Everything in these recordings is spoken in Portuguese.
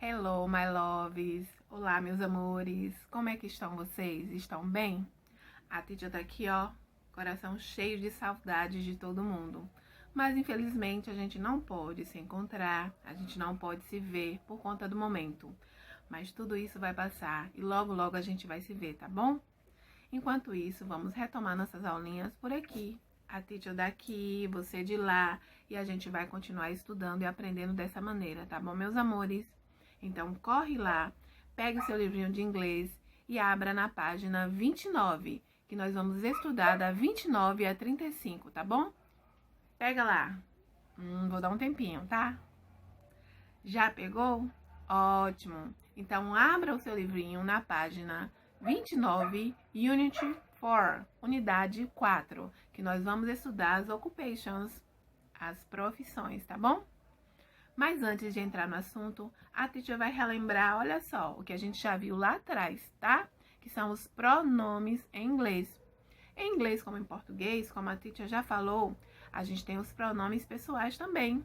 Hello, my loves! Olá, meus amores! Como é que estão vocês? Estão bem? A Títia tá aqui, ó, coração cheio de saudades de todo mundo. Mas, infelizmente, a gente não pode se encontrar, a gente não pode se ver por conta do momento. Mas tudo isso vai passar e logo, logo a gente vai se ver, tá bom? Enquanto isso, vamos retomar nossas aulinhas por aqui. A Títia daqui, você de lá, e a gente vai continuar estudando e aprendendo dessa maneira, tá bom, meus amores? Então, corre lá, pegue o seu livrinho de inglês e abra na página 29, que nós vamos estudar da 29 a 35, tá bom? Pega lá. Vou dar um tempinho, tá? Já pegou? Ótimo! Então, abra o seu livrinho na página 29, Unit 4, unidade 4, que nós vamos estudar as occupations, as profissões, tá bom? Mas antes de entrar no assunto, a teacher vai relembrar, olha só, o que a gente já viu lá atrás, tá? Que são os pronomes em inglês. Em inglês, como em português, como a teacher já falou, a gente tem os pronomes pessoais também.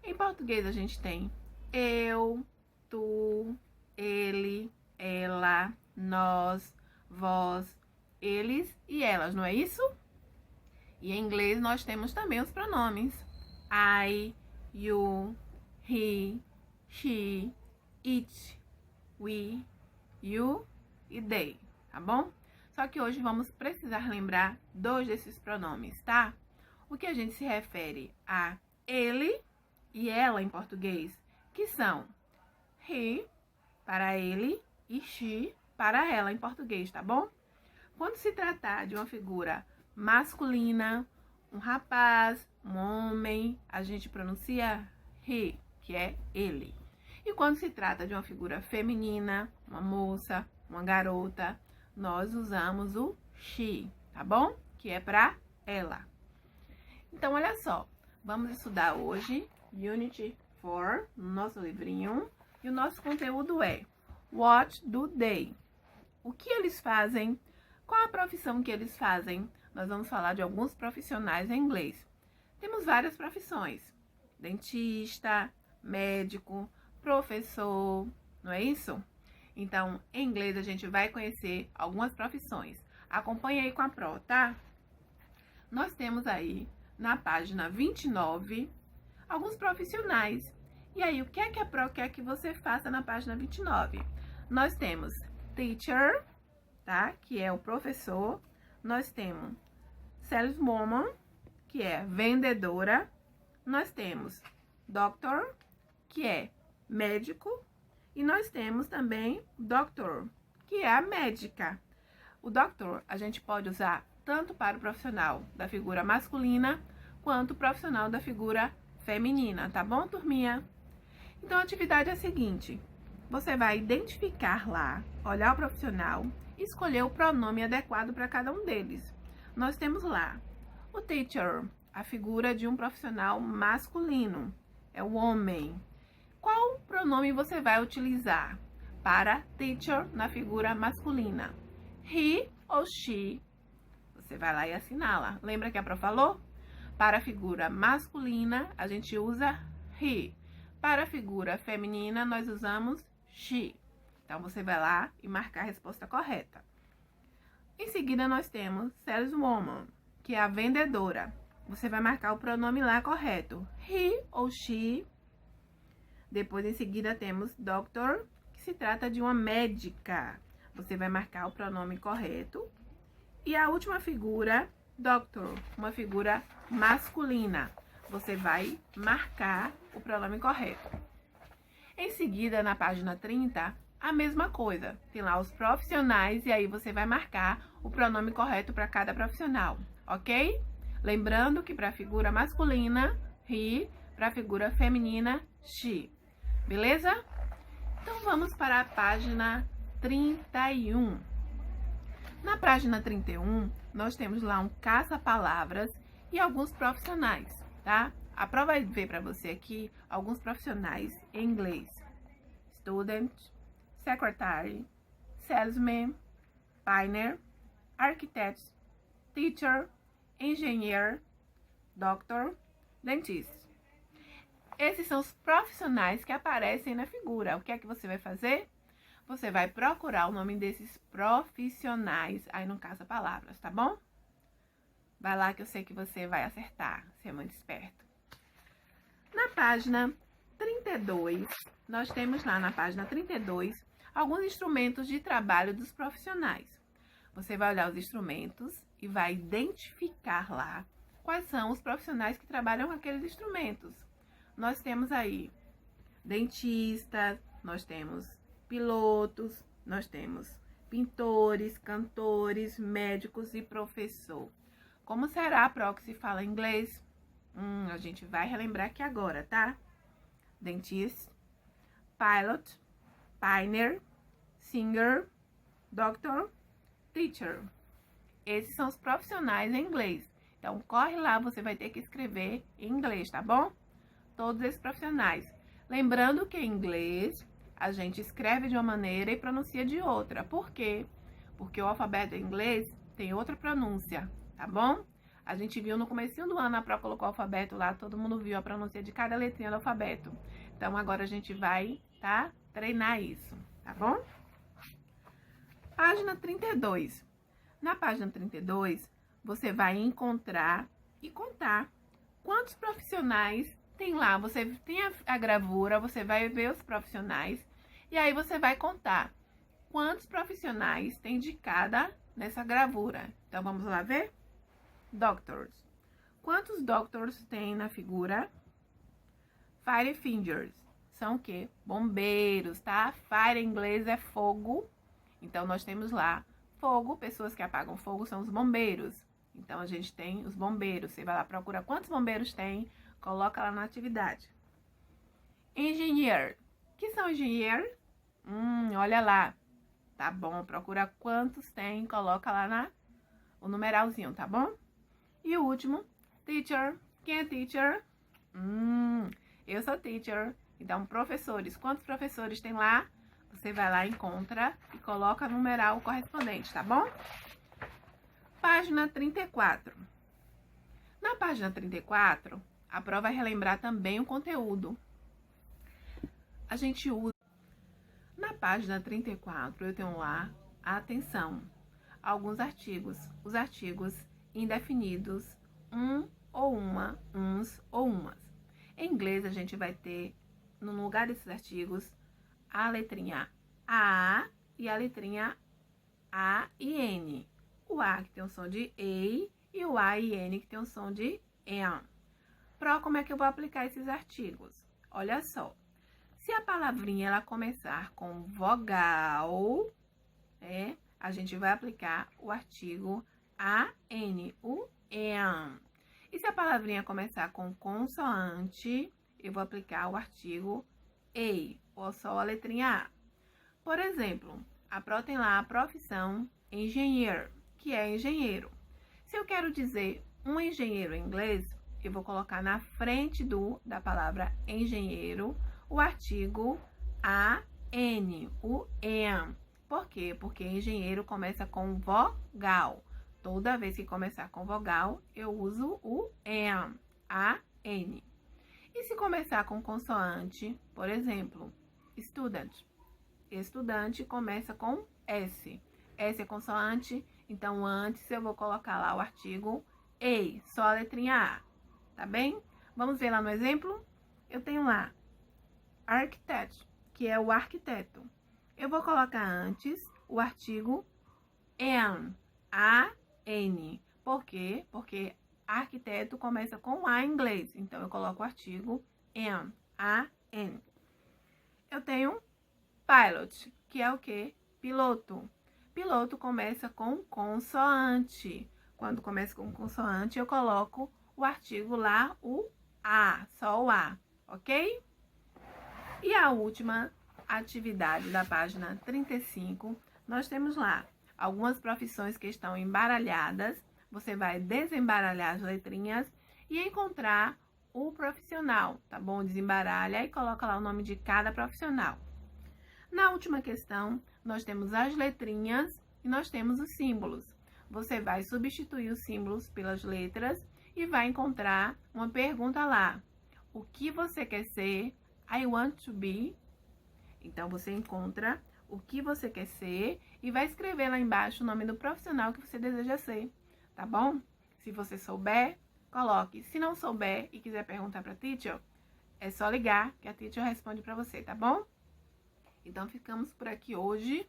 Em português, a gente tem eu, tu, ele, ela, nós, vós, eles e elas, não é isso? E em inglês, nós temos também os pronomes I, you, he, she, it, we, you e they, tá bom? Só que hoje vamos precisar lembrar dois desses pronomes, tá? O que a gente se refere a ele e ela em português, que são he para ele e she para ela em português, tá bom? Quando se tratar de uma figura masculina, um rapaz, um homem, a gente pronuncia he, que é ele. E quando se trata de uma figura feminina, uma moça, uma garota, nós usamos o she, tá bom? Que é para ela. Então, olha só, vamos estudar hoje Unit 4, no nosso livrinho, e o nosso conteúdo é What do they? O que eles fazem? Qual a profissão que eles fazem? Nós vamos falar de alguns profissionais em inglês. Temos várias profissões: dentista, médico, professor, não é isso? Então, em inglês a gente vai conhecer algumas profissões. Acompanhe aí com a Pro, tá? Nós temos aí, na página 29, alguns profissionais. E aí, o que é que a Pro quer que você faça na página 29? Nós temos teacher, tá? Que é o professor. Nós temos saleswoman, que é vendedora. Nós temos doctor, que é médico. E nós temos também doctor, que é a médica. O doctor a gente pode usar tanto para o profissional da figura masculina, quanto o profissional da figura feminina, tá bom, turminha? Então, a atividade é a seguinte: você vai identificar lá, olhar o profissional e escolher o pronome adequado para cada um deles. Nós temos lá o teacher, a figura de um profissional masculino, é o homem. Qual pronome você vai utilizar para teacher na figura masculina? He ou she? Você vai lá e assinala. Lembra que a Pro falou? Para a figura masculina, a gente usa he. Para a figura feminina, nós usamos she. Então, você vai lá e marcar a resposta correta. Em seguida, nós temos saleswoman, que é a vendedora. Você vai marcar o pronome lá correto. He ou she. Depois, em seguida, temos doctor, que se trata de uma médica. Você vai marcar o pronome correto. E a última figura, doctor, uma figura masculina. Você vai marcar o pronome correto. Em seguida, na página 30, a mesma coisa. Tem lá os profissionais e aí você vai marcar o pronome correto para cada profissional, ok? Lembrando que para a figura masculina, he, para a figura feminina, she. Beleza? Então, vamos para a página 31. Na página 31, nós temos lá um caça-palavras e alguns profissionais, tá? A Pro vai ver para você aqui alguns profissionais em inglês: student, secretary, salesman, painter, architect, teacher, engineer, doctor, dentist. Esses são os profissionais que aparecem na figura. O que é que você vai fazer? Você vai procurar o nome desses profissionais aí no caça-palavras, tá bom? Vai lá que eu sei que você vai acertar, você é muito esperto. Na página 32, nós temos lá na página 32 alguns instrumentos de trabalho dos profissionais. Você vai olhar os instrumentos e vai identificar lá quais são os profissionais que trabalham com aqueles instrumentos. Nós temos aí dentistas, nós temos pilotos, nós temos pintores, cantores, médicos e professor. Como será, Pro, que se fala inglês? A gente vai relembrar aqui agora, tá? Dentist, pilot, pioneer, singer, doctor, teacher. Esses são os profissionais em inglês. Então, corre lá, você vai ter que escrever em inglês, tá bom? Todos esses profissionais. Lembrando que em inglês, a gente escreve de uma maneira e pronuncia de outra. Por quê? Porque o alfabeto em inglês tem outra pronúncia, tá bom? A gente viu no comecinho do ano, a Pro colocou o alfabeto lá, todo mundo viu a pronúncia de cada letrinha do alfabeto. Então, agora a gente vai, tá? Treinar isso, tá bom? Página 32. Na página 32, você vai encontrar e contar quantos profissionais tem lá. Você tem a gravura, você vai ver os profissionais e aí você vai contar quantos profissionais tem de cada nessa gravura. Então, vamos lá ver? Doctors. Quantos doctors tem na figura? Firefighters. São o quê? Bombeiros, tá? Fire em inglês é fogo. Então, nós temos lá fogo, pessoas que apagam fogo são os bombeiros. Então, a gente tem os bombeiros. Você vai lá, procura quantos bombeiros tem, coloca lá na atividade. Engineer. O que são engineer? Olha lá. Tá bom, procura quantos tem, coloca lá o numeralzinho, tá bom? E o último, teacher. Quem é teacher? Eu sou teacher. Então, professores. Quantos professores tem lá? Você vai lá, encontra e coloca o numeral correspondente, tá bom? Página 34. Na página 34, a Pro vai relembrar também o conteúdo. A gente usa... Na página 34, eu tenho lá, atenção, alguns artigos. Os artigos indefinidos, um ou uma, uns ou umas. Em inglês, a gente vai ter, no lugar desses artigos, a letrinha A e a letrinha A e N. O A que tem o som de E e o A e N que tem o som de EN. Pro, como é que eu vou aplicar esses artigos? Olha só. Se a palavrinha ela começar com vogal, a gente vai aplicar o artigo AN, o EN. E se a palavrinha começar com consoante, eu vou aplicar o artigo EI, ou só a letrinha A. Por exemplo, a Pro tem lá a profissão engenheiro, que é engenheiro. Se eu quero dizer um engenheiro em inglês, eu vou colocar na frente da palavra engenheiro o artigo AN, o EN. Por quê? Porque engenheiro começa com vogal. Toda vez que começar com vogal, eu uso o EN, AN. E se começar com consoante, por exemplo, student. Estudante começa com S. S é consoante, então antes eu vou colocar lá o artigo EI, só a letrinha A, tá bem? Vamos ver lá no exemplo? Eu tenho lá architect, que é o arquiteto. Eu vou colocar antes o artigo AN, A-N. Por quê? Porque arquiteto começa com A em inglês, então eu coloco o artigo AN, A-N. Eu tenho pilot, que é o quê? Piloto. Piloto começa com consoante. Quando começa com consoante, eu coloco o artigo lá, o A, só o A, ok? E a última atividade da página 35, nós temos lá algumas profissões que estão embaralhadas. Você vai desembaralhar as letrinhas e encontrar o profissional, tá bom? Desembaralha e coloca lá o nome de cada profissional. Na última questão, nós temos as letrinhas e nós temos os símbolos. Você vai substituir os símbolos pelas letras e vai encontrar uma pergunta lá. o que você quer ser, I want to be. Então, você encontra o que você quer ser e vai escrever lá embaixo o nome do profissional que você deseja ser, tá bom? Se você souber, coloque. Se não souber e quiser perguntar pra teacher, é só ligar que a teacher responde pra você, tá bom? Então, ficamos por aqui hoje.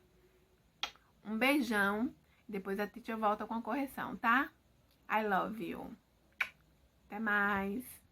Um beijão. Depois a teacher volta com a correção, tá? I love you. Até mais.